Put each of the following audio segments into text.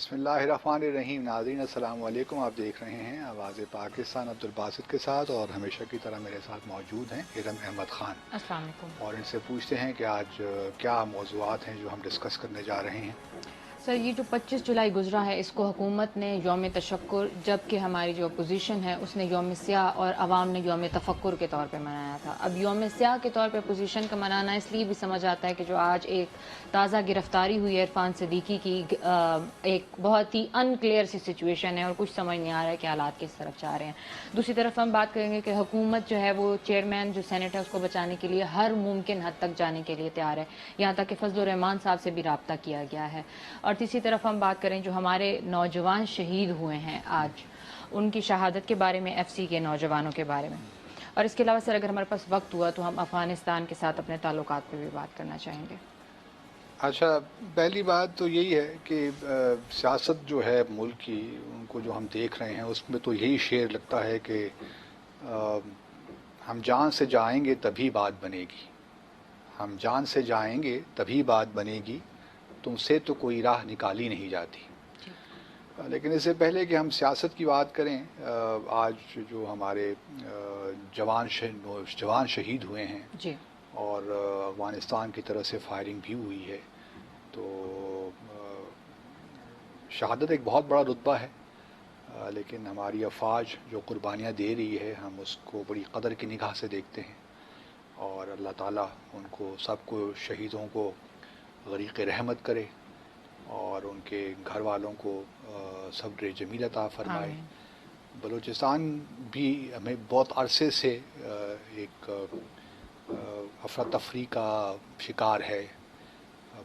بسم اللہ الرحمن الرحیم. ناظرین السلام علیکم. آپ دیکھ رہے ہیں آواز پاکستان. عبدالباسط کے ساتھ اور ہمیشہ کی طرح میرے ساتھ موجود ہیں ارم احمد خان. السلام علیکم. اور ان سے پوچھتے ہیں کہ آج کیا موضوعات ہیں جو ہم ڈسکس کرنے جا رہے ہیں. سر، یہ جو 25 جولائی گزرا ہے اس کو حکومت نے یوم تشکر، جبکہ ہماری جو اپوزیشن ہے اس نے یوم سیاہ اور عوام نے یوم تفکر کے طور پہ منایا تھا. اب یوم سیاہ کے طور پہ اپوزیشن کا منانا اس لیے بھی سمجھ آتا ہے کہ جو آج ایک تازہ گرفتاری ہوئی ہے عرفان صدیقی کی، ایک بہت ہی ان کلیئر سی سچویشن ہے اور کچھ سمجھ نہیں آ رہا ہے کہ حالات کس طرف جا رہے ہیں. دوسری طرف ہم بات کریں گے کہ حکومت جو ہے وہ چیئرمین جو سینٹ ہے اس کو بچانے کے لیے ہر ممکن حد تک جانے کے لیے تیار ہے، یہاں تک کہ فضل الرحمان صاحب سے بھی رابطہ کیا گیا ہے. اور تیسری طرف ہم بات کریں جو ہمارے نوجوان شہید ہوئے ہیں آج، ان کی شہادت کے بارے میں، ایف سی کے نوجوانوں کے بارے میں. اور اس کے علاوہ سر اگر ہمارے پاس وقت ہوا تو ہم افغانستان کے ساتھ اپنے تعلقات پہ بھی بات کرنا چاہیں گے. اچھا، پہلی بات تو یہی ہے کہ سیاست جو ہے ملک کی، ان کو جو ہم دیکھ رہے ہیں اس میں تو یہی شعر لگتا ہے کہ ہم جان سے جائیں گے تبھی بات بنے گی، ہم جان سے جائیں گے تبھی بات بنے گی، تم سے تو کوئی راہ نکالی نہیں جاتی. لیکن اس سے پہلے کہ ہم سیاست کی بات کریں، آج جو ہمارے جوان شہید ہوئے ہیں جی. اور افغانستان کی طرف سے فائرنگ بھی ہوئی ہے، تو شہادت ایک بہت بڑا رتبہ ہے. لیکن ہماری افواج جو قربانیاں دے رہی ہے ہم اس کو بڑی قدر کی نگاہ سے دیکھتے ہیں، اور اللہ تعالیٰ ان کو سب کو شہیدوں کو غریق رحمت کرے اور ان کے گھر والوں کو صبر جمیل عطا فرمائے. آمین. بلوچستان بھی ہمیں بہت عرصے سے ایک افراتفری کا شکار ہے.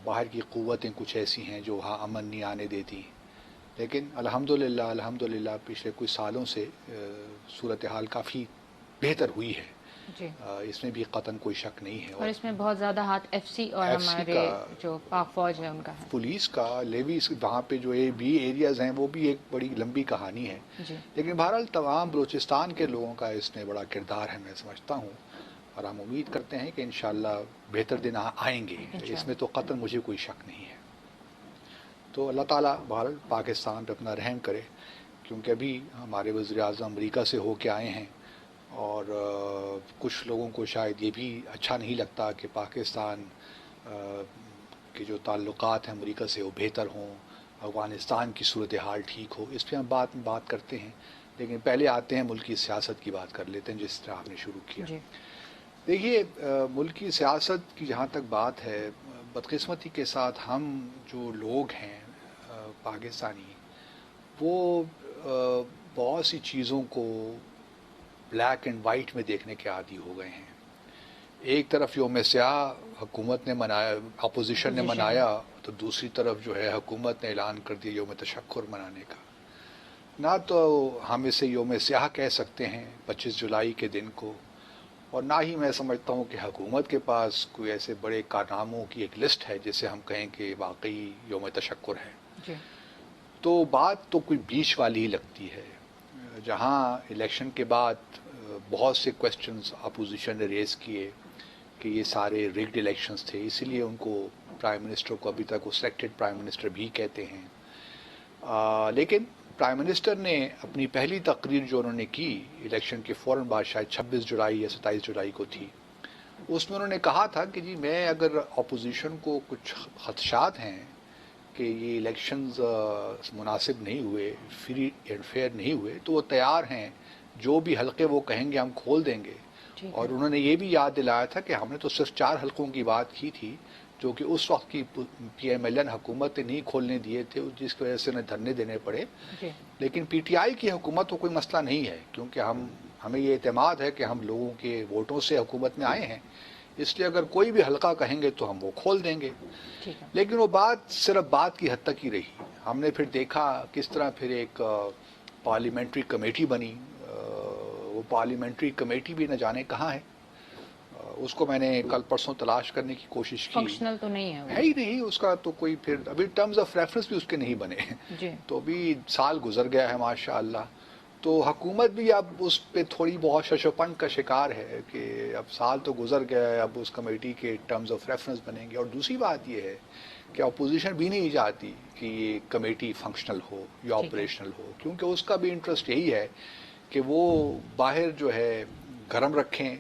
باہر کی قوتیں کچھ ایسی ہیں جو وہاں امن نہیں آنے دیتی، لیکن الحمدللہ پچھلے کچھ سالوں سے صورتحال کافی بہتر ہوئی ہے. جی. اس میں بھی قطعاً کوئی شک نہیں ہے. اور اس میں بہت زیادہ ہاتھ ایف سی اور ہمارے جو پاک فوج ہے ان کا ہے، پولیس کا، لیویز وہاں پہ جو بی ایریاز ہیں وہ بھی ایک بڑی لمبی کہانی ہے. جی. لیکن بہرحال تمام بلوچستان کے لوگوں کا اس میں بڑا کردار ہے میں سمجھتا ہوں، اور ہم امید کرتے ہیں کہ انشاءاللہ بہتر دن آئیں گے. اس میں تو قطعاً مجھے کوئی شک نہیں ہے. تو اللہ تعالیٰ بہرحال پاکستان پہ اپنا رحم کرے، کیونکہ ابھی ہمارے وزیر اعظم امریکہ سے ہو کے آئے ہیں، اور کچھ لوگوں کو شاید یہ بھی اچھا نہیں لگتا کہ پاکستان کے جو تعلقات ہیں امریکہ سے وہ بہتر ہوں، افغانستان کی صورتحال ٹھیک ہو. اس پہ ہم بات کرتے ہیں، لیکن پہلے آتے ہیں ملک کی سیاست کی بات کر لیتے ہیں جس طرح آپ نے شروع کیا. جی. دیکھیے، ملک کی سیاست کی جہاں تک بات ہے، بدقسمتی کے ساتھ ہم جو لوگ ہیں پاکستانی، وہ بہت سی چیزوں کو بلیک اینڈ وائٹ میں دیکھنے کے عادی ہو گئے ہیں. ایک طرف یوم سیاہ حکومت نے منایا، اپوزیشن نے منایا، تو دوسری طرف جو ہے حکومت نے اعلان کر دیا یوم تشکر منانے کا. نہ تو ہم اسے یوم سیاہ کہہ سکتے ہیں 25 جولائی کے دن کو، اور نہ ہی میں سمجھتا ہوں کہ حکومت کے پاس کوئی ایسے بڑے کارناموں کی ایک لسٹ ہے جسے ہم کہیں کہ واقعی یوم تشکر ہے. جی. تو بات تو کوئی بیچ والی ہی لگتی ہے، جہاں الیکشن کے بعد بہت سے کویسچنز اپوزیشن نے ریز کیے کہ یہ سارے ریگڈ الیکشنز تھے، اسی لیے ان کو پرائم منسٹر کو ابھی تک وہ سلیکٹڈ پرائم منسٹر بھی کہتے ہیں. لیکن پرائم منسٹر نے اپنی پہلی تقریر جو انہوں نے کی الیکشن کے فوراً بعد، شاید 26 جولائی یا 27 جولائی کو تھی، اس میں انہوں نے کہا تھا کہ جی میں اگر اپوزیشن کو کچھ خدشات ہیں کہ یہ الیکشنز مناسب نہیں ہوئے، فری اینڈ فیئر نہیں ہوئے، تو وہ تیار ہیں، جو بھی حلقے وہ کہیں گے ہم کھول دیں گے. اور انہوں نے یہ بھی یاد دلایا تھا کہ ہم نے تو صرف 4 حلقوں کی بات کی تھی جو کہ اس وقت کی پی ایم ایل این حکومت نے نہیں کھولنے دیے تھے، جس کی وجہ سے انہیں دھرنے دینے پڑے. لیکن پی ٹی آئی کی حکومت کو کوئی مسئلہ نہیں ہے، کیونکہ ہمیں یہ اعتماد ہے کہ ہم لوگوں کے ووٹوں سے حکومت میں آئے ہیں، اس لیے اگر کوئی بھی حلقہ کہیں گے تو ہم وہ کھول دیں گے. لیکن وہ بات صرف بات کی حد تک ہی رہی. ہم نے پھر دیکھا کس طرح پھر ایک پارلیمنٹری کمیٹی بنی. وہ پارلیمنٹری کمیٹی بھی نہ جانے کہاں ہے، اس کو میں نے کل پرسوں تلاش کرنے کی کوشش کی. فنکشنل تو نہیں ہے ہی نہیں اس کا تو کوئی، پھر ابھی ٹرمز آف ریفرنس بھی اس کے نہیں بنے. تو ابھی سال گزر گیا ہے ماشاء اللہ، تو حکومت بھی اب اس پہ تھوڑی بہت ششوپن کا شکار ہے کہ اب سال تو گزر گیا ہے، اب اس کمیٹی کے ٹرمز آف ریفرنس بنیں گے. اور دوسری بات یہ ہے کہ اپوزیشن بھی نہیں چاہتی کہ یہ کمیٹی فنکشنل ہو یا آپریشنل ہو، کیونکہ اس کا بھی انٹرسٹ یہی ہے کہ وہ باہر جو ہے گرم رکھیں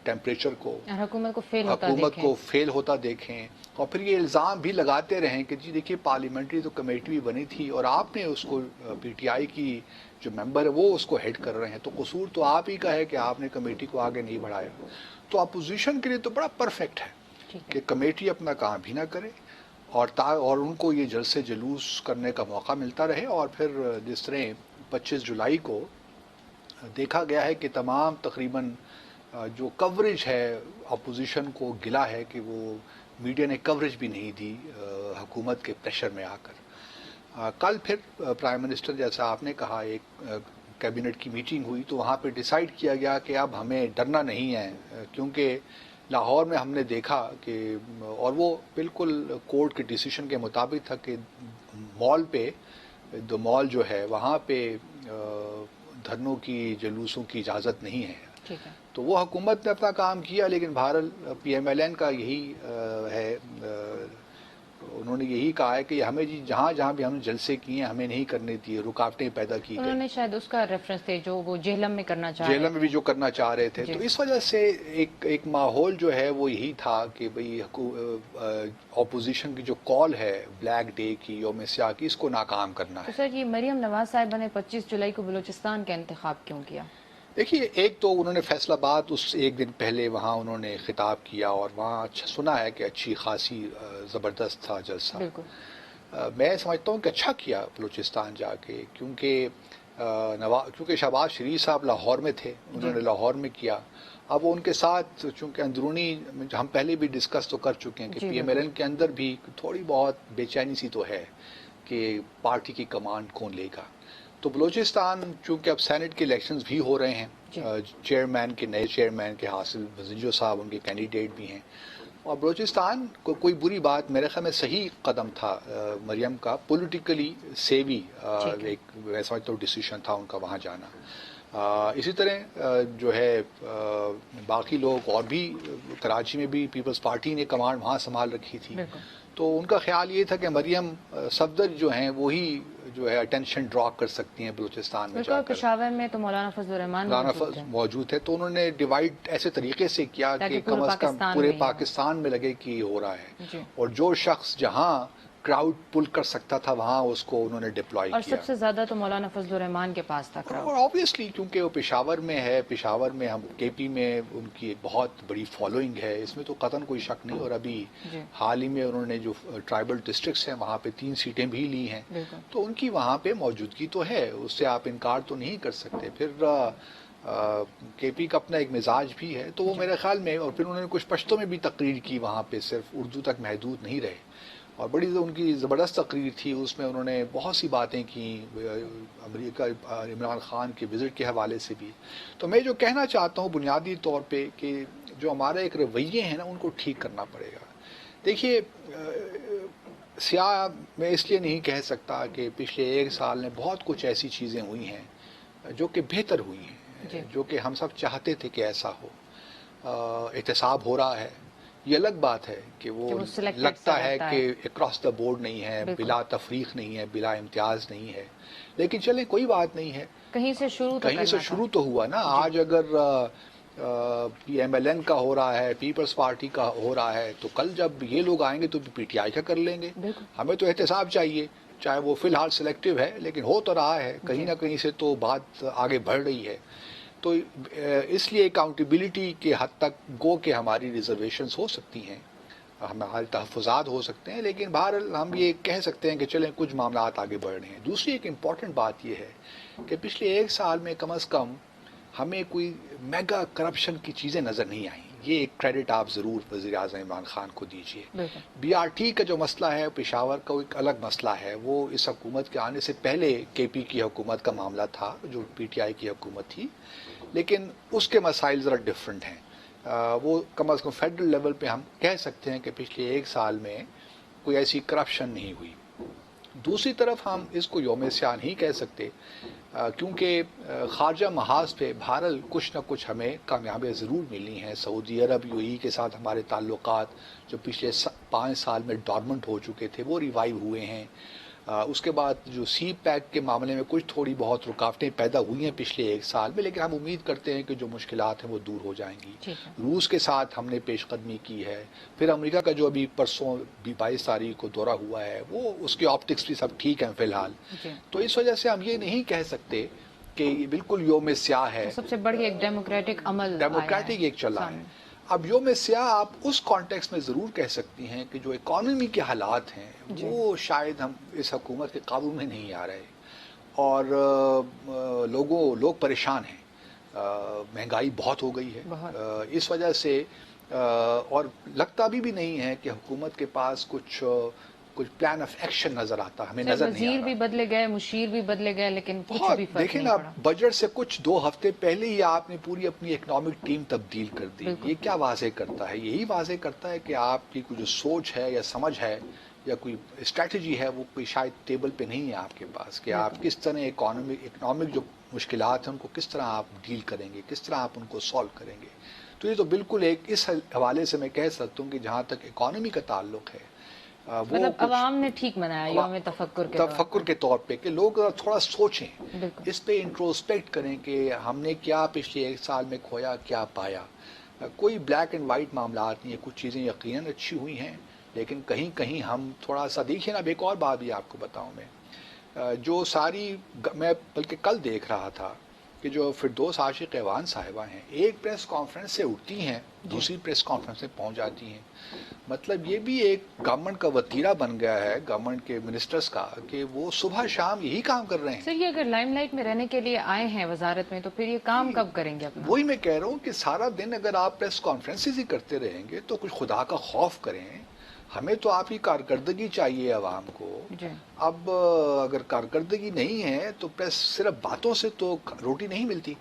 ٹیمپریچر کو، حکومت کو فیل ہوتا دیکھیں، اور پھر یہ الزام بھی لگاتے رہیں کہ جی دیکھیے پارلیمنٹری تو کمیٹی بھی بنی تھی اور آپ نے اس کو پی ٹی آئی کی جو ممبر ہے وہ اس کو ہیڈ کر رہے ہیں، تو قصور تو آپ ہی کا ہے کہ آپ نے کمیٹی کو آگے نہیں بڑھایا. تو اپوزیشن کے لیے تو بڑا پرفیکٹ ہے کہ کمیٹی اپنا کام بھی نہ کرے اور ان کو یہ جلد سے جلوس کرنے کا موقع ملتا رہے. اور پھر جس طرح 25 جولائی کو دیکھا گیا ہے کہ تمام تقریباً جو کوریج ہے اپوزیشن کو گلا ہے کہ وہ میڈیا نے کوریج بھی نہیں دی حکومت کے پریشر میں آ کر. کل پھر پرائم منسٹر جیسا آپ نے کہا ایک کیبنٹ کی میٹنگ ہوئی تو وہاں پہ ڈیسائیڈ کیا گیا کہ اب ہمیں ڈرنا نہیں ہے، کیونکہ لاہور میں ہم نے دیکھا کہ اور وہ بالکل کورٹ کے ڈیسیشن کے مطابق تھا کہ مال پہ مال جو ہے وہاں پہ دھرنوں کی جلوسوں کی اجازت نہیں ہے. تو وہ حکومت نے اپنا کام کیا، لیکن بہرحال پی ایم ایل این کا یہی ہے، انہوں نے یہی کہا ہے کہ ہمیں جی جہاں جہاں بھی ہم نے جلسے کیے ہیں ہمیں نہیں کرنے دیے، رکاوٹیں پیدا کی گئی. انہوں نے شاید اس کا ریفرنس تھے جو وہ جہلم میں کرنا چاہ رہے تھے، جہلم میں بھی جو کرنا چاہ رہے تھے. تو اس وجہ سے ایک ماحول جو ہے وہ یہی تھا کہ بھئی اپوزیشن کی جو کال ہے بلیک ڈے کی، یوم سیاہ کی، اس کو ناکام کرنا ہے. تو سر یہ مریم نواز صاحبہ نے 25 جولائی کو بلوچستان کا انتخاب کیوں کیا؟ دیکھیے ایک تو انہوں نے فیصل آباد اس ایک دن پہلے وہاں انہوں نے خطاب کیا اور وہاں اچھا سنا ہے کہ اچھی خاصی زبردست تھا جلسہ. بالکل میں سمجھتا ہوں کہ اچھا کیا بلوچستان جا کے، کیونکہ شہباز شریف صاحب لاہور میں تھے، انہوں نے لاہور میں کیا. اب ان کے ساتھ چونکہ اندرونی ہم پہلے بھی ڈسکس تو کر چکے ہیں کہ پی ایم ایل این کے اندر بھی تھوڑی بہت بے چینی سی تو ہے کہ پارٹی کی کمانڈ کون لے گا. تو بلوچستان چونکہ اب سینٹ کے الیکشنز بھی ہو رہے ہیں، چیئرمین کے نئے چیئرمین کے حاصل وزنجو صاحب ان کے کینڈیڈیٹ بھی ہیں، اور بلوچستان کو کوئی بری بات میرے خیال میں صحیح قدم تھا مریم کا، پولیٹیکلی سیوی ایک میں سمجھتا ہوں ڈیسیشن تھا ان کا وہاں جانا. اسی طرح جو ہے باقی لوگ اور بھی کراچی میں بھی پیپلز پارٹی نے کمانڈ وہاں سنبھال رکھی تھی، تو ان کا خیال یہ تھا کہ مریم صفدر جو ہیں وہی جو ہے اٹینشن ڈرا کر سکتی ہیں بلوچستان میں جا کر. پشاور میں تو مولانا فضل الرحمان موجود ہے، تو انہوں نے ڈیوائڈ ایسے طریقے سے کیا کہ کم از کم پورے پاکستان میں لگے کہ یہ ہو رہا ہے، اور جو شخص جہاں کراؤڈ پل کر سکتا تھا وہاں اس کو انہوں نے ڈپلائی کیا. اور سب سے زیادہ تو مولانا فضل الرحمان کے پاس تھا کراؤڈ، اور آبویسلی کیونکہ وہ پشاور میں ہے، پشاور میں ہم کے پی میں ان کی ایک بہت بڑی فالوئنگ ہے، اس میں تو قطعاً کوئی شک نہیں. اور ابھی حال ہی میں انہوں نے جو ٹرائبل ڈسٹرکٹس ہیں وہاں پہ 3 سیٹیں بھی لی ہیں، تو ان کی وہاں پہ موجودگی تو ہے، اس سے آپ انکار تو نہیں کر سکتے. پھر کے پی کا اپنا ایک مزاج بھی ہے، تو وہ میرے خیال میں، اور پھر انہوں نے کچھ پشتوں میں بھی تقریر کی وہاں پہ، صرف اردو تک محدود نہیں رہے، اور بڑی ان کی زبردست تقریر تھی. اس میں انہوں نے بہت سی باتیں کی امریکہ عمران خان کے وزٹ کے حوالے سے بھی. تو میں جو کہنا چاہتا ہوں بنیادی طور پہ کہ جو ہمارے ایک رویے ہیں نا ان کو ٹھیک کرنا پڑے گا. دیکھیے سیاہ میں اس لیے نہیں کہہ سکتا کہ پچھلے 1 سال میں بہت کچھ ایسی چیزیں ہوئی ہیں جو کہ بہتر ہوئی ہیں، جو کہ ہم سب چاہتے تھے کہ ایسا ہو. احتساب ہو رہا ہے، یہ الگ بات ہے کہ وہ لگتا ہے کہ اکراس دا بورڈ نہیں ہے، بلا تفریق نہیں ہے، بلا امتیاز نہیں ہے، لیکن چلیں کوئی بات نہیں ہے، کہیں سے شروع تو ہوا نا. آج اگر پی ایم ایل این کا ہو رہا ہے، پیپلز پارٹی کا ہو رہا ہے، تو کل جب یہ لوگ آئیں گے تو پی ٹی آئی کا کر لیں گے. ہمیں تو احتساب چاہیے، چاہے وہ فی الحال سلیکٹیو ہے لیکن ہو تو رہا ہے، کہیں نہ کہیں سے تو بات آگے بڑھ رہی ہے. تو اس لیے اکاؤنٹیبلٹی کے حد تک گو کہ ہماری ریزرویشنز ہو سکتی ہیں، ہمارے تحفظات ہو سکتے ہیں، لیکن بہرحال ہم یہ کہہ سکتے ہیں کہ چلیں کچھ معاملات آگے بڑھ رہے ہیں. دوسری ایک امپورٹنٹ بات یہ ہے کہ پچھلے 1 سال میں کم از کم ہمیں کوئی میگا کرپشن کی چیزیں نظر نہیں آئیں. یہ ایک کریڈٹ آپ ضرور وزیر اعظم عمران خان کو دیجیے. بی آر ٹی کا جو مسئلہ ہے پشاور کا ایک الگ مسئلہ ہے، وہ اس حکومت کے آنے سے پہلے کے پی کی حکومت کا معاملہ تھا جو پی ٹی آئی کی حکومت تھی، لیکن اس کے مسائل ذرا ڈفرینٹ ہیں. وہ کم از کم فیڈرل لیول پہ ہم کہہ سکتے ہیں کہ پچھلے 1 سال میں کوئی ایسی کرپشن نہیں ہوئی. دوسری طرف ہم اس کو یوم سیاہ نہیں کہہ سکتے کیونکہ خارجہ محاذ پہ بہرحال کچھ نہ کچھ ہمیں کامیابیاں ضرور ملی ہیں. سعودی عرب UAE کے ساتھ ہمارے تعلقات جو پچھلے 5 سال میں ڈارمنٹ ہو چکے تھے وہ ریوائیو ہوئے ہیں. اس کے بعد جو سی پیک کے معاملے میں کچھ تھوڑی بہت رکاوٹیں پیدا ہوئی ہیں پچھلے 1 سال میں، لیکن ہم امید کرتے ہیں کہ جو مشکلات ہیں وہ دور ہو جائیں گی. روس کے ساتھ ہم نے پیش قدمی کی ہے. پھر امریکہ کا جو ابھی پرسوں 22 تاریخ کو دورہ ہوا ہے وہ اس کے آپٹکس بھی سب ٹھیک ہیں فی الحال. تو اس وجہ سے ہم یہ نہیں کہہ سکتے کہ یہ بالکل یوم سیاہ ہے. سب سے بڑھ کے ایک ڈیموکریٹک عمل ڈیموکریٹک ایک چلا ہے. اب یوم سیاہ آپ اس کانٹیکس میں ضرور کہہ سکتی ہیں کہ جو اکانومی کے حالات ہیں وہ شاید ہم اس حکومت کے قابو میں نہیں آ رہے اور لوگ پریشان ہیں. مہنگائی بہت ہو گئی ہے اس وجہ سے، اور لگتا بھی نہیں ہے کہ حکومت کے پاس کچھ پلان آف ایکشن نظر آتا، ہمیں نظر نہیں آ رہا. وزیر بھی بدلے گئے، مشیر بھی بدلے گئے، لیکن کچھ بھی فرق دیکھیں نا، بجٹ سے کچھ 2 ہفتے پہلے ہی آپ نے پوری اپنی اکنامک ٹیم تبدیل کر دی. یہ کیا واضح کرتا ہے؟ یہی واضح کرتا ہے کہ آپ کی کوئی جو سوچ ہے یا سمجھ ہے یا کوئی اسٹریٹجی ہے وہ کوئی شاید ٹیبل پہ نہیں ہے آپ کے پاس کہ آپ کس طرح اکنامک جو مشکلات ہیں ان کو کس طرح آپ ڈیل کریں گے، کس طرح آپ ان کو سالو کریں گے. تو یہ تو بالکل ایک اس حوالے سے میں کہہ سکتا ہوں کہ جہاں تک اکانومی کا تعلق ہے مطلب عوام نے ٹھیک منایا یوم تفکر کے طور پہ کہ لوگ تھوڑا سوچیں، اس پہ انٹروسپیکٹ کریں کہ ہم نے کیا پچھلے 1 سال میں کھویا، کیا پایا. کوئی بلیک اینڈ وائٹ معاملات نہیں ہے، کچھ چیزیں یقیناً اچھی ہوئی ہیں لیکن کہیں کہیں ہم تھوڑا سا دیکھیں نا. ایک اور بات بھی آپ کو بتاؤں میں، جو ساری میں بلکہ کل دیکھ رہا تھا کہ جو فردوس عاشق ایوان صاحبہ ہیں ایک پریس کانفرنس سے اٹھتی ہیں دوسری پریس کانفرنس میں پہنچ جاتی ہیں. مطلب یہ بھی ایک گورنمنٹ کا وتیرہ بن گیا ہے گورنمنٹ کے منسٹرز کا کہ وہ صبح شام یہی کام کر رہے ہیں. سر یہ اگر لائم لائٹ میں رہنے کے لیے آئے ہیں وزارت میں تو پھر یہ کام کب کریں گے اپنا؟ وہی میں کہہ رہا ہوں کہ سارا دن اگر آپ پریس کانفرنسز ہی کرتے رہیں گے تو کچھ خدا کا خوف کریں. ہمیں تو آپ کی کارکردگی چاہیے عوام کو. اب اگر کارکردگی نہیں ہے تو پریس صرف باتوں سے تو روٹی نہیں ملتی،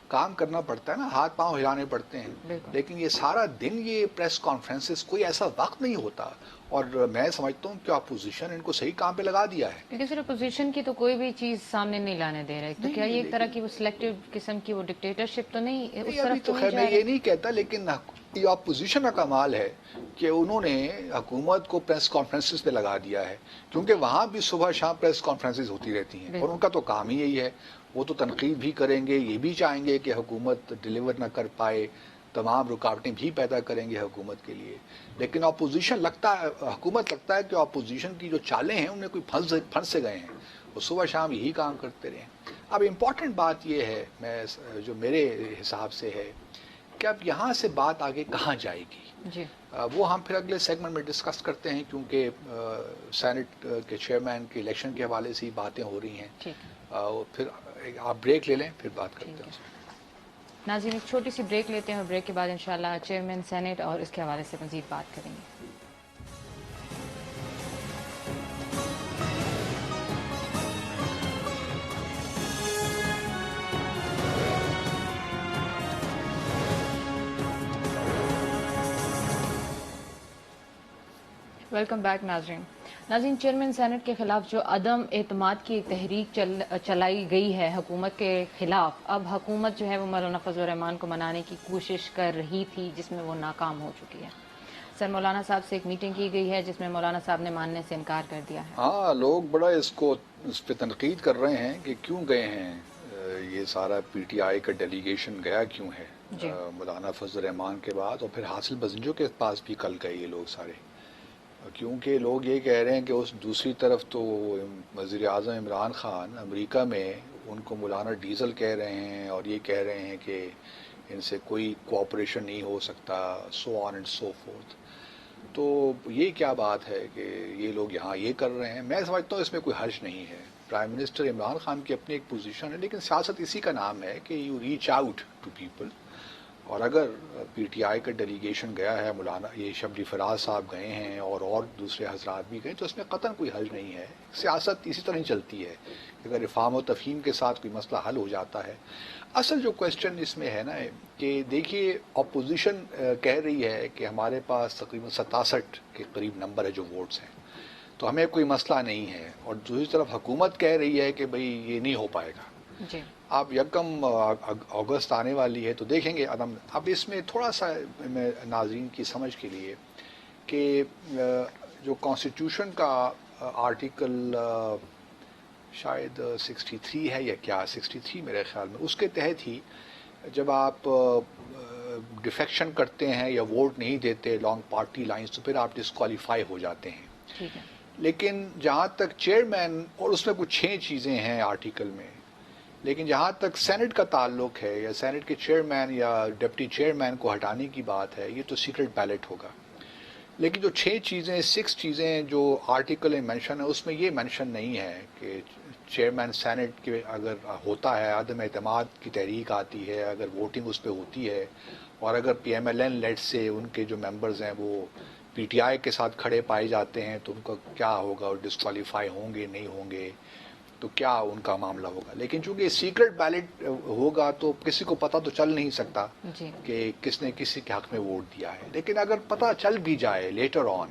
کام کرنا پڑتا ہے نا، ہاتھ پاؤں ہلانے پڑتے ہیں. لیکن یہ سارا دن یہ پریس کانفرنسز کوئی ایسا وقت نہیں ہوتا، اور میں سمجھتا ہوں کہ اپوزیشن ان کو صحیح کام پہ لگا دیا ہے. کیونکہ صرف اپوزیشن کی تو کوئی بھی چیز سامنے نہیں لانے دے رہے، تو کیا یہ ایک طرح کی وہ سلیکٹیو قسم کی وہ ڈکٹیٹرشپ تو نہیں اس طرف تو خیر میں یہ نہیں کہتا، لیکن یہ اپوزیشن کا کمال ہے کہ انہوں نے حکومت کو پریس کانفرنسز پہ لگا دیا ہے، کیونکہ وہاں بھی صبح شام پریس کانفرنسز ہوتی رہتی ہیں اور ان کا تو کام ہی یہی ہے. وہ تو تنقید بھی کریں گے، یہ بھی چاہیں گے کہ حکومت ڈیلیور نہ کر پائے، تمام رکاوٹیں بھی پیدا کریں گے حکومت کے لیے. لیکن اپوزیشن حکومت لگتا ہے کہ اپوزیشن کی جو چالیں ہیں ان میں کوئی پھنس سے گئے ہیں، وہ صبح شام یہی کام کرتے رہے. اب امپورٹنٹ بات یہ ہے جو میرے حساب سے ہے کہ اب یہاں سے بات آگے کہاں جائے گی، وہ ہم پھر اگلے سیگمنٹ میں ڈسکس کرتے ہیں، کیونکہ سینٹ کے چیئرمین کے الیکشن کے حوالے سے ہی باتیں ہو رہی ہیں. پھر آپ بریک لے لیں پھر بات کرتے ہیں. ناظرین ایک چھوٹی سی بریک لیتے ہیں اور بریک کے بعد انشاءاللہ چیئرمین سینٹ اور اس کے حوالے سے مزید بات کریں گے. ویلکم بیک ناظرین، چیئرمین سینٹ کے خلاف جو عدم اعتماد کی ایک تحریک چلائی گئی ہے حکومت کے خلاف، اب حکومت جو ہے وہ مولانا فضل الرحمان کو منانے کی کوشش کر رہی تھی جس میں وہ ناکام ہو چکی ہے. سر مولانا صاحب سے ایک میٹنگ کی گئی ہے جس میں مولانا صاحب نے ماننے سے انکار کر دیا ہے. ہاں، لوگ بڑا اس پہ تنقید کر رہے ہیں کہ کیوں گئے ہیں، یہ سارا PTI کا ڈیلیگیشن گیا کیوں ہے مولانا فضل الرحمان کے بعد، اور پھر حاصل بزنجو کے پاس بھی کل گئے یہ لوگ سارے، کیونکہ لوگ یہ کہہ رہے ہیں کہ اس دوسری طرف تو وزیر اعظم عمران خان امریکہ میں ان کو مولانا ڈیزل کہہ رہے ہیں اور یہ کہہ رہے ہیں کہ ان سے کوئی کوآپریشن نہیں ہو سکتا، سو آن اینڈ سو فورتھ. تو یہ کیا بات ہے کہ یہ لوگ یہاں یہ کر رہے ہیں؟ میں سمجھتا ہوں اس میں کوئی حرج نہیں ہے. پرائم منسٹر عمران خان کی اپنی ایک پوزیشن ہے، لیکن سیاست اسی کا نام ہے کہ you reach out to people. اور اگر PTI کا ڈیلیگیشن گیا ہے، مولانا یہ شبلی فراز صاحب گئے ہیں اور دوسرے حضرات بھی گئے، تو اس میں قطعاً کوئی حرج نہیں ہے. سیاست اسی طرح ہی چلتی ہے، اگر افہام و تفہیم کے ساتھ کوئی مسئلہ حل ہو جاتا ہے. اصل جو کویسچن اس میں ہے نا کہ دیکھیے اپوزیشن کہہ رہی ہے کہ ہمارے پاس تقریباً 67 کے قریب نمبر ہے جو ووٹس ہیں. تو ہمیں کوئی مسئلہ نہیں ہے، اور دوسری طرف حکومت کہہ رہی ہے کہ بھئی یہ نہیں ہو پائے گا. جی آپ یکم اگست آنے والی ہے تو دیکھیں گے. اب اس میں تھوڑا سا میں ناظرین کی سمجھ کے لیے کہ جو کانسٹیٹیوشن کا آرٹیکل شاید 63 ہے یا کیا 63 میرے خیال میں، اس کے تحت ہی جب آپ ڈیفیکشن کرتے ہیں یا ووٹ نہیں دیتے لانگ پارٹی لائنز تو پھر آپ ڈسکوالیفائی ہو جاتے ہیں. ٹھیک ہے. لیکن جہاں تک چیئرمین، اور اس میں کچھ 6 چیزیں ہیں آرٹیکل میں، لیکن جہاں تک سینٹ کا تعلق ہے یا سینٹ کے چیئرمین یا ڈپٹی چیئرمین کو ہٹانے کی بات ہے، یہ تو سیکرٹ بیلٹ ہوگا. لیکن جو 6 چیزیں جو آرٹیکل میں مینشن ہے، اس میں یہ مینشن نہیں ہے کہ چیئرمین سینٹ کے اگر ہوتا ہے، عدم اعتماد کی تحریک آتی ہے، اگر ووٹنگ اس پہ ہوتی ہے، اور اگر P M L N late سے ان کے جو ممبرز ہیں وہ پی ٹی آئی کے ساتھ کھڑے پائے جاتے ہیں تو ان کا کیا ہوگا، ڈسکوالیفائی ہوں گے نہیں ہوں گے، تو کیا ان کا معاملہ ہوگا. لیکن چونکہ سیکرٹ بیلٹ ہوگا تو کسی کو پتہ تو چل نہیں سکتا جی کہ کس نے کسی کے حق میں ووٹ دیا ہے. لیکن اگر پتہ چل بھی جائے لیٹر آن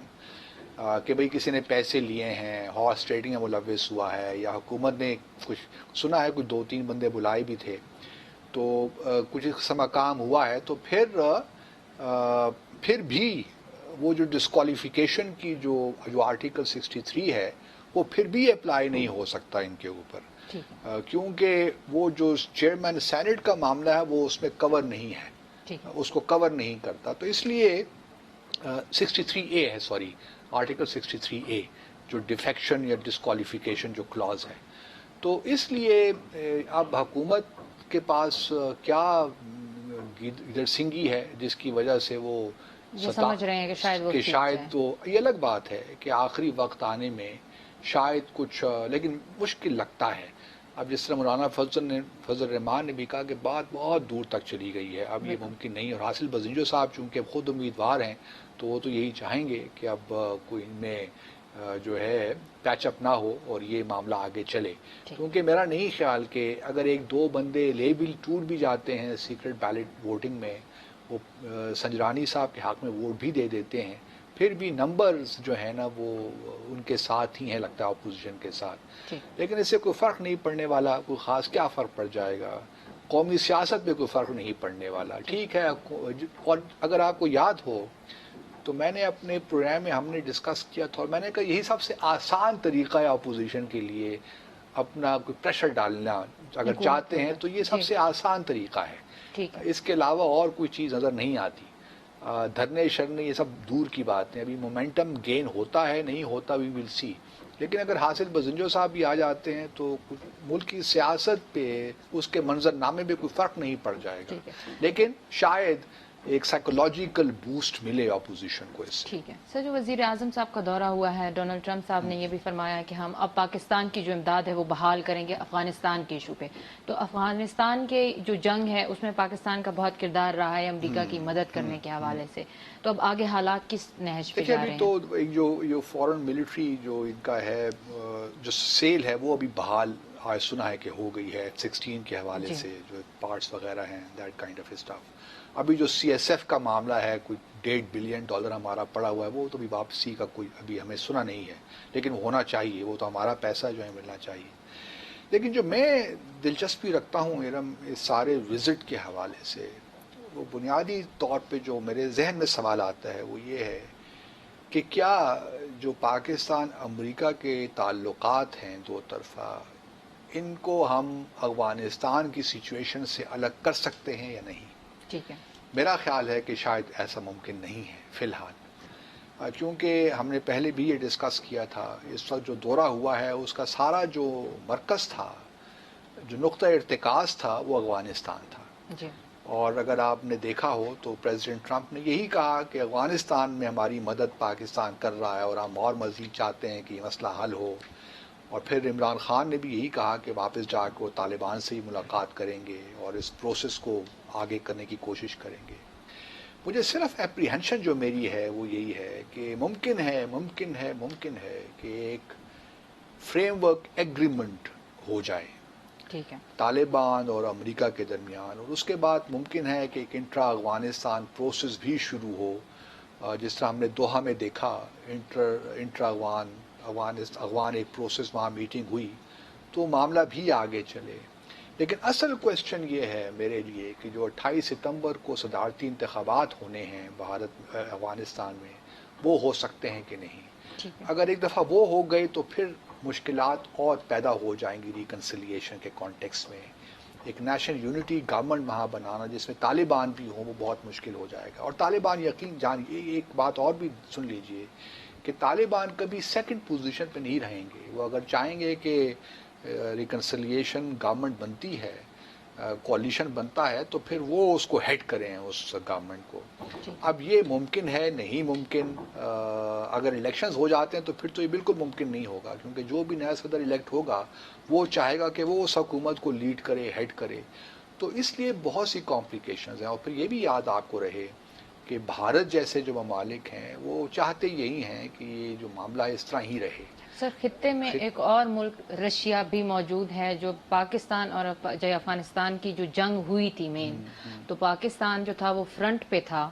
کہ بھئی کسی نے پیسے لیے ہیں، ہارس ٹریڈنگ میں ملوث ہوا ہے، یا حکومت نے کچھ سنا ہے، کچھ 2-3 بندے بلائے بھی تھے، تو کچھ قسم کا کام ہوا ہے، تو پھر بھی وہ جو ڈسکوالیفیکیشن کی جو آرٹیکل 63 ہے وہ پھر بھی اپلائی نہیں ہو سکتا ان کے اوپر، ٹھیک ہے. کیونکہ وہ جو چیئرمین سینٹ کا معاملہ ہے وہ اس میں کور نہیں ہے، ٹھیک ہے. اس کو کور نہیں کرتا. تو اس لیے 63A ہے، سوری، آرٹیکل 63A جو ڈیفیکشن یا ڈسکوالیفیکیشن جو کلاز ہے. تو اس لیے اب حکومت کے پاس کیا گدر سنگھی ہے جس کی وجہ سے وہ یہ سمجھ رہے ہیں کہ شاید وہ ٹھیک جائے. تو یہ الگ بات ہے کہ آخری وقت آنے میں شاید کچھ، لیکن مشکل لگتا ہے. اب جس طرح مولانا فضل الرحمان نے بھی کہا کہ بات بہت دور تک چلی گئی ہے، اب یہ ممکن نہیں. اور حاصل بزنجو صاحب چونکہ اب خود امیدوار ہیں تو وہ تو یہی چاہیں گے کہ اب کوئی ان میں جو ہے پیچ اپ نہ ہو اور یہ معاملہ آگے چلے. کیونکہ میرا نہیں خیال کہ اگر 1-2 بندے لیبل ٹوٹ بھی جاتے ہیں سیکرٹ بیلٹ ووٹنگ میں، وہ سنجرانی صاحب کے حق میں ووٹ بھی دے دیتے ہیں، پھر بھی نمبرز جو ہے نا وہ ان کے ساتھ ہی ہیں، لگتا ہے اپوزیشن کے ساتھ. لیکن اس سے کوئی فرق نہیں پڑنے والا، کوئی خاص کیا فرق پڑ جائے گا، قومی سیاست میں کوئی فرق نہیں پڑنے والا. ٹھیک ہے. اور اگر آپ کو یاد ہو تو میں نے اپنے پروگرام میں ہم نے ڈسکس کیا تھا، اور میں نے کہا یہی سب سے آسان طریقہ ہے اپوزیشن کے لیے اپنا کوئی پریشر ڈالنا اگر چاہتے ہیں تو یہ سب سے آسان طریقہ ہے. اس کے علاوہ اور کوئی چیز نظر نہیں آتی. دھرنے شرنے یہ سب دور کی بات ہے. ابھی مومنٹم گین ہوتا ہے نہیں ہوتا وی ول سی. لیکن اگر حاصل بزنجو صاحب بھی آ جاتے ہیں تو ملک کی سیاست پہ اس کے منظر نامے میں کوئی فرق نہیں پڑ جائے گا. لیکن شاید ایک سائیکولوجیکل بوسٹ ملے اپوزیشن کو اس سے. ٹھیک ہے سر. جو وزیر اعظم صاحب کا دورہ ہوا ہے، ڈونلڈ ٹرمپ صاحب نے یہ بھی فرمایا کہ ہم اب پاکستان کی جو امداد ہے وہ بحال کریں گے افغانستان کے ایشو پہ. تو افغانستان کے جو جنگ ہے اس میں پاکستان کا بہت کردار رہا ہے امریکہ کی مدد کرنے کے حوالے سے. تو اب آگے حالات کس نہج پہ جا رہے ہیں؟ تو جو فورن ملٹری جو ان کا ہے جو سیل ہے وہ ابھی بحال آج سنا ہے کہ ہو گئی ہے 16 کے حوالے سے، جو پارٹس وغیرہ ہیں دیٹ کائنڈ آف اسٹف. ابھی جو سی ایس ایف کا معاملہ ہے کوئی $1.5 بلین ہمارا پڑا ہوا ہے، وہ تو ابھی واپسی کا کوئی ابھی ہمیں سنا نہیں ہے، لیکن ہونا چاہیے، وہ تو ہمارا پیسہ جو ہے ملنا چاہیے. لیکن جو میں دلچسپی رکھتا ہوں ارم اس سارے وزٹ کے حوالے سے، وہ بنیادی طور پہ جو میرے ذہن میں سوال آتا ہے وہ یہ ہے کہ کیا جو پاکستان امریکہ کے تعلقات ہیں دو طرفہ، ان کو ہم افغانستان کی سچویشن سے الگ کر سکتے ہیں یا نہیں. ٹھیک ہے. میرا خیال ہے کہ شاید ایسا ممکن نہیں ہے فی الحال، کیونکہ ہم نے پہلے بھی یہ ڈسکس کیا تھا. اس وقت جو دورہ ہوا ہے اس کا سارا جو مرکز تھا، جو نقطہ ارتکاز تھا، وہ افغانستان تھا. جی. اور اگر آپ نے دیکھا ہو تو پریزیڈنٹ ٹرمپ نے یہی کہا کہ افغانستان میں ہماری مدد پاکستان کر رہا ہے اور ہم اور مزید چاہتے ہیں کہ یہ مسئلہ حل ہو. اور پھر عمران خان نے بھی یہی کہا کہ واپس جا کے وہ طالبان سے ہی ملاقات کریں گے اور اس پروسیس کو آگے کرنے کی کوشش کریں گے. مجھے صرف اپریہنشن جو میری ہے وہ یہی ہے کہ ممکن ہے کہ ایک فریم ورک ایگریمنٹ ہو جائے ٹھیک ہے. طالبان اور امریکہ کے درمیان، اور اس کے بعد ممکن ہے کہ ایک انٹرا افغانستان پروسیس بھی شروع ہو، جس طرح ہم نے دوحہ میں دیکھا انٹرا افغان افغان ایک پروسیس وہاں میٹنگ ہوئی تو معاملہ بھی آگے چلے. لیکن اصل کویسچن یہ ہے میرے لیے کہ جو 28 ستمبر کو صدارتی انتخابات ہونے ہیں افغانستان میں وہ ہو سکتے ہیں کہ نہیں. اگر ایک دفعہ وہ ہو گئے تو پھر مشکلات اور پیدا ہو جائیں گی ریکنسیلیشن کے کانٹیکس میں. ایک نیشنل یونٹی گورنمنٹ وہاں بنانا جس میں طالبان بھی ہوں وہ بہت مشکل ہو جائے گا. اور طالبان یقین جانیے ایک بات اور بھی سن لیجئے کہ طالبان کبھی سیکنڈ پوزیشن پہ نہیں رہیں گے. وہ اگر چاہیں گے کہ ریکنسیلیشن گورنمنٹ بنتی ہے کوalition بنتا ہے تو پھر وہ اس کو ہیڈ کریں اس گورنمنٹ کو. اب یہ ممکن ہے نہیں ممکن. اگر الیکشنز ہو جاتے ہیں تو پھر تو یہ بالکل ممکن نہیں ہوگا کیونکہ جو بھی نیا صدر الیکٹ ہوگا وہ چاہے گا کہ وہ اس حکومت کو لیڈ کرے ہیڈ کرے. تو اس لیے بہت سی کمپلیکیشنز ہیں. اور پھر یہ بھی یاد آپ کو رہے کہ بھارت جیسے جو ممالک ہیں وہ چاہتے یہی ہیں کہ یہ جو معاملہ اس طرح ہی رہے. سر خطے میں ایک اور ملک رشیا بھی موجود ہے جو پاکستان اور افغانستان کی جو جنگ ہوئی تھی مین تو پاکستان جو تھا وہ فرنٹ پہ تھا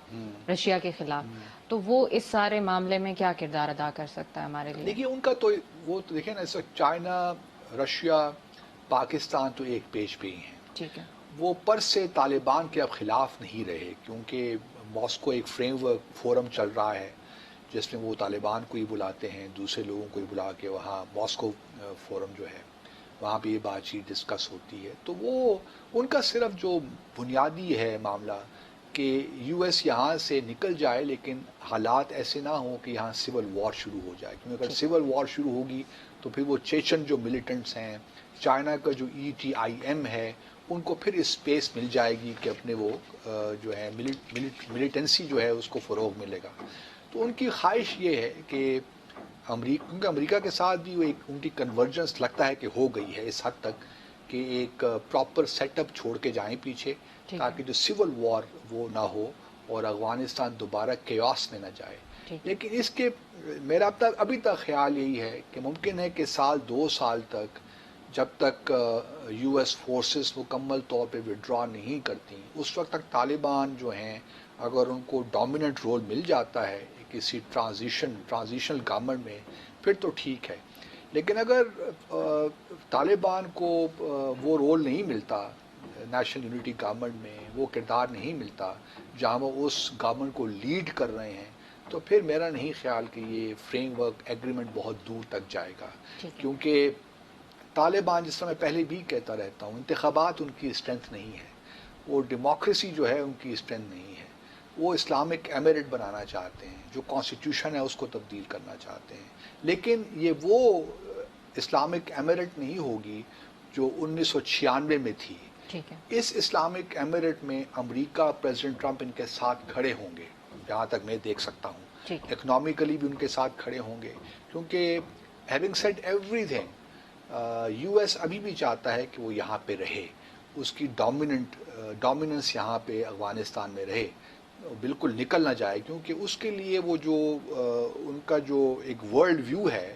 رشیا کے خلاف. تو وہ اس سارے معاملے میں کیا کردار ادا کر سکتا ہے ہمارے لیے؟ دیکھیے ان کا تو وہ تو دیکھیں نا چائنا رشیا پاکستان تو ایک پیج پہ ہی ہیں. ٹھیک ہے. وہ پر سے طالبان کے اب خلاف نہیں رہے کیونکہ ماسکو ایک فریم ورک فورم چل رہا ہے جس میں وہ طالبان کو ہی بلاتے ہیں دوسرے لوگوں کو ہی بلا کے وہاں ماسکو فورم جو ہے وہاں پہ یہ بات چیت ڈسکس ہوتی ہے. تو وہ ان کا صرف جو بنیادی ہے معاملہ کہ یو ایس یہاں سے نکل جائے لیکن حالات ایسے نہ ہوں کہ یہاں سول وار شروع ہو جائے. کیونکہ اگر سول وار شروع ہوگی تو پھر وہ چیچن جو ملیٹنٹس ہیں چائنا کا جو ETIM ہے ان کو پھر اسپیس مل جائے گی کہ اپنے وہ جو ہے ملیٹنسی جو ہے اس کو فروغ ملے گا. تو ان کی خواہش یہ ہے کہ کیونکہ امریکہ کے ساتھ بھی وہ ان کی کنورجنس لگتا ہے کہ ہو گئی ہے اس حد تک کہ ایک پراپر سیٹ اپ چھوڑ کے جائیں پیچھے تاکہ جو سول وار وہ نہ ہو اور افغانستان دوبارہ کیوس میں نہ جائے. لیکن اس کے میرا ابھی تک خیال یہی ہے کہ ممکن ہے کہ سال 2 سال تک جب تک یو ایس فورسز مکمل طور پہ وڈرا نہیں کرتی اس وقت تک طالبان جو ہیں اگر ان کو ڈومیننٹ رول مل جاتا ہے کسی ٹرانزیشنل گورنمنٹ میں پھر تو ٹھیک ہے. لیکن اگر طالبان کو وہ رول نہیں ملتا نیشنل یونٹی گورنمنٹ میں وہ کردار نہیں ملتا جہاں وہ اس گورنمنٹ کو لیڈ کر رہے ہیں تو پھر میرا نہیں خیال کہ یہ فریم ورک ایگریمنٹ بہت دور تک جائے گا. کیونکہ طالبان جس طرح میں پہلے بھی کہتا رہتا ہوں انتخابات ان کی اسٹرینتھ نہیں ہے. وہ ڈیموکریسی جو ہے ان کی اسٹرینتھ نہیں ہے. وہ اسلامک ایمریٹ بنانا چاہتے ہیں جو کانسٹیٹیوشن ہے اس کو تبدیل کرنا چاہتے ہیں. لیکن یہ وہ اسلامک ایمریٹ نہیں ہوگی جو 1996 میں تھی. اس اسلامک ایمریٹ میں امریکہ پریزیڈنٹ ٹرمپ ان کے ساتھ کھڑے ہوں گے جہاں تک میں دیکھ سکتا ہوں. اکنامکلی بھی ان کے ساتھ کھڑے ہوں گے کیونکہ having said every thing U S ابھی بھی چاہتا ہے کہ وہ یہاں پہ رہے اس کی ڈومیننس یہاں پہ افغانستان میں رہے بالکل نکل نہ جائے. کیونکہ اس کے لیے وہ جو ان کا جو ایک ورلڈ ویو ہے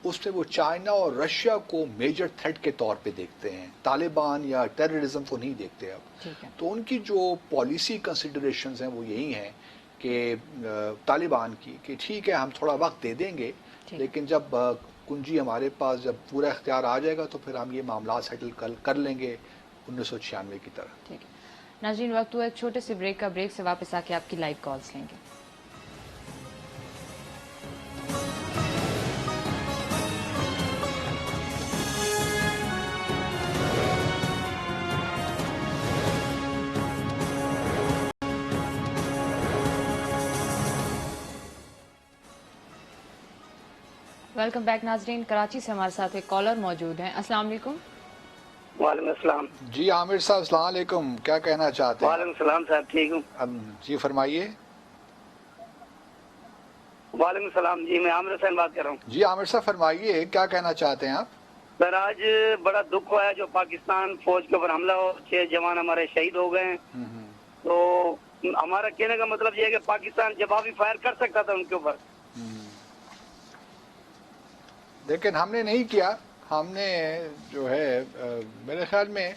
اس میں وہ چائنا اور رشیا کو میجر تھریٹ کے طور پہ دیکھتے ہیں طالبان یا ٹیررزم کو نہیں دیکھتے اب. تو ان کی جو پالیسی کنسیڈریشنز ہیں وہ یہی ہیں کہ طالبان کی کہ ٹھیک ہے ہم تھوڑا وقت دے دیں گے لیکن جب کنجی ہمارے پاس جب پورا اختیار آ جائے گا تو پھر ہم یہ معاملات سیٹل کر لیں گے 1996 کی طرح. ناظرین وقت ہوا ایک چھوٹے سے بریک کا. بریک سے واپس آ کے آپ کی لائیو کالز لیں گے. ویلکم بیک ناظرین. کراچی سے ہمارے ساتھ ایک کالر موجود ہیں. السلام علیکم. وعلیکم السلام. جی عامر صاحب السلام علیکم. کیا کہنا چاہتے ہیں؟ وعلیکم السلام صاحب. ٹھیک ہوں. جی فرمائیے. وعلیکم السلام. جی میں عامر حسین بات کر رہا ہوں. جی عامر صاحب فرمائیے کیا کہنا چاہتے ہیں آپ؟ سر آج بڑا دکھ ہوا ہے جو پاکستان فوج کے اوپر حملہ ہو 6 جوان ہمارے شہید ہو گئے ہیں. تو ہمارا کہنے کا مطلب یہ ہے کہ پاکستان جوابی فائر کر سکتا تھا ان کے اوپر لیکن ہم نے نہیں کیا. ہم نے جو ہے میرے خیال میں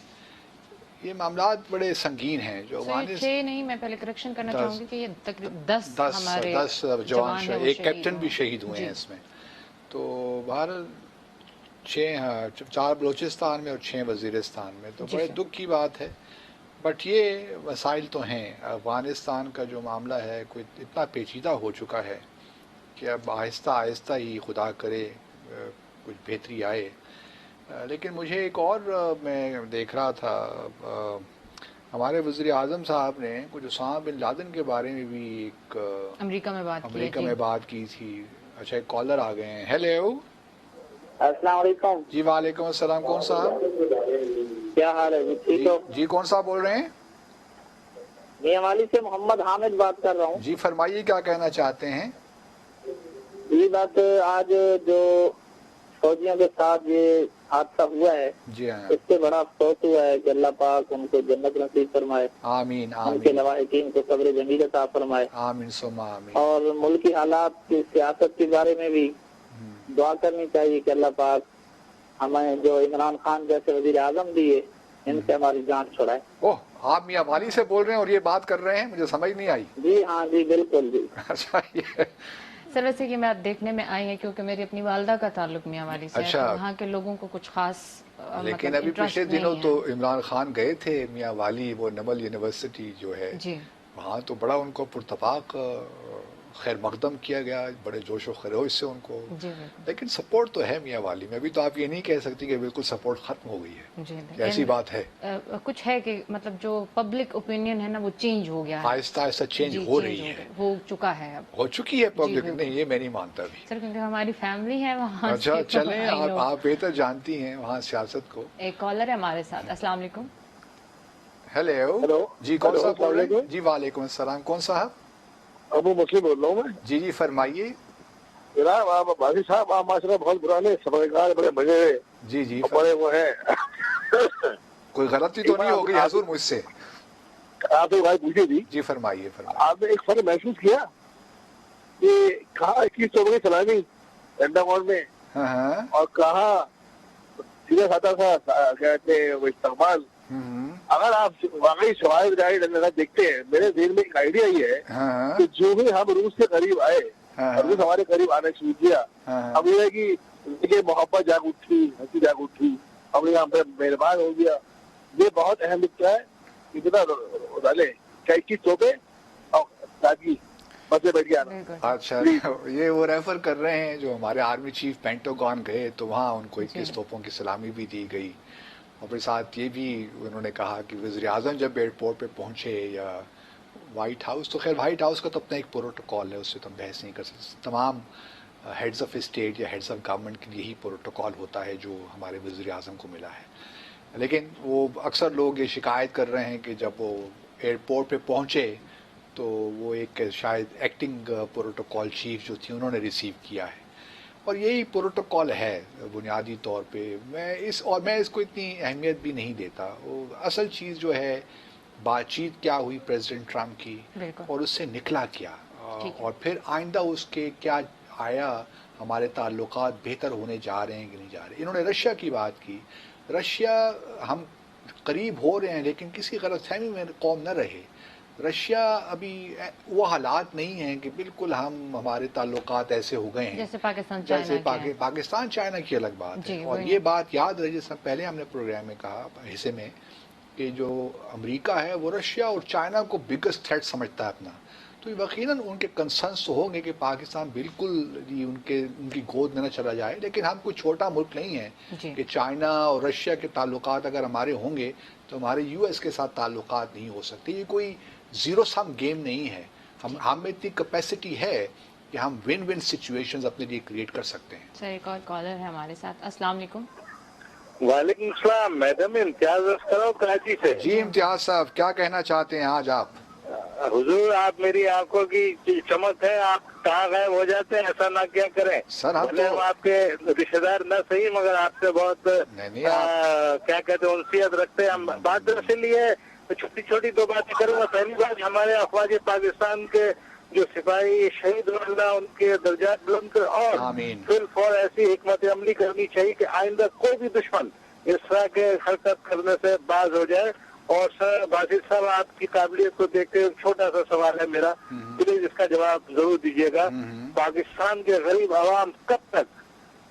یہ معاملات بڑے سنگین ہیں جو 6 نہیں میں پہلے کریکشن کرنا چاہوں گی کہ یہ تقریباً 10 ہمارے 10 جوان ایک کیپٹن بھی شہید ہوئے ہیں اس میں. تو بہرحال 4 بلوچستان میں اور 6 وزیرستان میں، تو بڑے دکھ کی بات ہے. بٹ یہ مسائل تو ہیں. افغانستان کا جو معاملہ ہے کوئی اتنا پیچیدہ ہو چکا ہے کہ اب آہستہ آہستہ ہی خدا کرے کچھ بہتری آئے. لیکن مجھے ایک اور میں دیکھ رہا تھا، ہمارے وزیر اعظم صاحب نے کچھ اسامہ بن لادن کے بارے میں بھی ایک امریکہ میں بات کی تھی. اچھا ایک کالر آ گئے ہیں. ہیلو، السلام علیکم. جی وعلیکم السلام. کون صاحب؟ کیا حال ہے؟ ٹھیک ہو؟ جی کون صاحب بول رہے ہیں؟ میں والی سے محمد حامد بات کر رہا ہوں. جی فرمائیے، کیا کہنا چاہتے ہیں؟ یہ بات آج جو فوجیوں کے ساتھ یہ حادثہ ہوا ہے، جی ہاں، اس سے بڑا افسوس ہوا ہے کہ اللہ پاک ان کو جنت نصیب فرمائے، آمین ان کے آمین لواحقین کو صبر جمیل عطا فرمائے، آمین ثم آمین. اور ملکی حالات کی سیاست کے بارے میں بھی دعا کرنی چاہیے کہ اللہ پاک ہمیں جو عمران خان جیسے وزیر اعظم دیے ان سے ہماری جان چھڑائے. اوہ، آپ میاں والی سے بول رہے ہیں اور یہ بات کر رہے ہیں؟ مجھے سمجھ نہیں آئی. جی ہاں جی بالکل جی. اچھا یہ سر ویسے کہ میں آپ دیکھنے میں آئی ہیں کیونکہ میری اپنی والدہ کا تعلق میاں والی سے ہے، اچھا. تو وہاں کے لوگوں کو کچھ خاص لیکن ابھی پچھلے دنوں تو عمران خان گئے تھے میاں والی، وہ نمل یونیورسٹی جو ہے جی وہاں، تو بڑا ان کو پرتپاک خیر مقدم کیا گیا، بڑے جوش و خروش سے ان کو. جی لیکن سپورٹ تو ہے میاں والی میں. ابھی تو آپ یہ نہیں کہہ سکتی کہ بالکل سپورٹ ختم ہو گئی ہے. جی ایسی بات ہے، کچھ ہے کہ مطلب جو پبلک اوپینین ہے نا وہ چینج ہو گیا ہے، آہستہ آہستہ چینج ہو رہی ہے، ہو چکا ہے، اب ہو چکی ہے پبلک. نہیں یہ میں نہیں مانتا بھی سر کیونکہ ہماری فیملی ہے وہاں. اچھا چلیں، آپ بہتر جانتی ہیں وہاں سیاست کو. ایک کالر ہے ہمارے ساتھ. السلام علیکم. ہیلو، جی کون صاحب بول رہے ہیں؟ جی وعلیکم السلام. کون صاحب؟ ابو مسلم بول رہا ہوں میں. جی فرمائیے. جناب آپ بازی صاحب، آپ ماشاء اللہ بہت پرانے سمجھدار، بڑے مزے جی بڑے وہ ہیں. کوئی غلطی تو نہیں ہو گئی حضور مجھ سے؟ آپ ایک بات پوچھی تھی. جی فرمائیے. آپ نے ایک فرق محسوس کیا کہ کہاں 21 توپوں کی سلامی انڈمان میں، اور کہاں سیدھا سادہ سا کہتے ہیں وہ استقبال. اگر آپ واقعی شواہد دیکھتے ہیں، میرے ذہن میں ایک آئیڈیا یہ ہے کہ جو بھی ہم روس کے قریب آئے اور روس ہمارے قریب آنا شروع کیا، اب یہ ہے کہ محبت جاگ اٹھی، ہنسی جاگ اٹھی، ہم یہاں پہ مہربان ہو گیا. یہ بہت اہم نکتا ہے کہ کتنا ڈالے کیا 21 توپے اور تاکہ بسے بیٹھ کے آنا. اچھا یہ وہ ریفر کر رہے ہیں جو ہمارے آرمی چیف پینٹاگون گئے تو وہاں ان کو 21 توپوں کی سلامی بھی دی گئی. اور پھر ساتھ یہ بھی انہوں نے کہا کہ وزیر اعظم جب ایئرپورٹ پہ پہنچے یا وائٹ ہاؤس، تو خیر وائٹ ہاؤس کا تو اپنا ایک پروٹوکال ہے، اس سے تو ہم بحث نہیں کر سکتے. تمام ہیڈز آف اسٹیٹ یا ہیڈز آف گورنمنٹ کے لیے ہی پروٹوکال ہوتا ہے جو ہمارے وزیر اعظم کو ملا ہے. لیکن وہ اکثر لوگ یہ شکایت کر رہے ہیں کہ جب وہ ایئرپورٹ پہ پہنچے تو وہ ایک شاید ایکٹنگ پروٹوکال چیف جو تھی انہوں نے ریسیو کیا ہے، اور یہی پروٹوکال ہے بنیادی طور پہ. میں اس کو اتنی اہمیت بھی نہیں دیتا. وہ اصل چیز جو ہے بات چیت کیا ہوئی پریزیڈنٹ ٹرمپ کی اور اس سے نکلا کیا، اور پھر آئندہ اس کے کیا آیا، ہمارے تعلقات بہتر ہونے جا رہے ہیں کہ نہیں جا رہے. انہوں نے رشیا کی بات کی. رشیا ہم قریب ہو رہے ہیں لیکن کسی غلط فہمی میں قوم نہ رہے. رشیا ابھی وہ حالات نہیں ہیں کہ بالکل ہمارے تعلقات ایسے ہو گئے ہیں جیسے پاکستان چائنا کی الگ بات ہے. اور یہ بات یاد رہے، جیسے پہلے ہم نے پروگرام میں کہا حصے میں، کہ جو امریکہ ہے وہ رشیا اور چائنا کو بگسٹ تھریٹ سمجھتا ہے اپنا. تو یقیناً ان کے کنسرنس تو ہوں گے کہ پاکستان بالکل ان کی گود میں نہ چلا جائے. لیکن ہم کوئی چھوٹا ملک نہیں ہیں کہ چائنا اور رشیا کے تعلقات اگر ہمارے ہوں گے تو ہمارے یو ایس کے ساتھ تعلقات نہیں ہو سکتے. یہ کوئی زیرو سم گیم نہیں ہے. ہم میں اتنی کیپیسٹی ہے کہ ہم ون ون سچویشنز اپنے لیے کریٹ کر سکتے ہیں. سر ایک اور کالر ہے ہمارے ساتھ. السلام علیکم. وعلیکم السلام. میڈم امتیاز کراچی سے. جی امتیاز صاحب کیا کہنا چاہتے ہیں آج آپ؟ حضور آپ میری آنکھوں کی چمک ہے، آپ کہاں غائب ہو جاتے ہیں، ایسا نہ کیا کریں. سر ہم آپ کے رشتے دار نہ صحیح مگر آپ سے بہت کیا کہتے ہیں انسیت رکھتے ہیں. ہم بات اسی لیے چھوٹی چھوٹی دو باتیں کروں گا. پہلی بات، ہمارے افواج پاکستان کے جو سپاہی شہید ہو اللہ ان کے درجات بلند کرے، اور فل فور ایسی حکمت عملی کرنی چاہیے کہ آئندہ کوئی بھی دشمن اس طرح کے حرکت کرنے سے باز ہو جائے. اور سر باسط صاحب آپ کی قابلیت کو دیکھتے ہوئے چھوٹا سا سوال ہے میرا، پلیز اس کا جواب ضرور دیجیے گا. پاکستان کے غریب عوام کب تک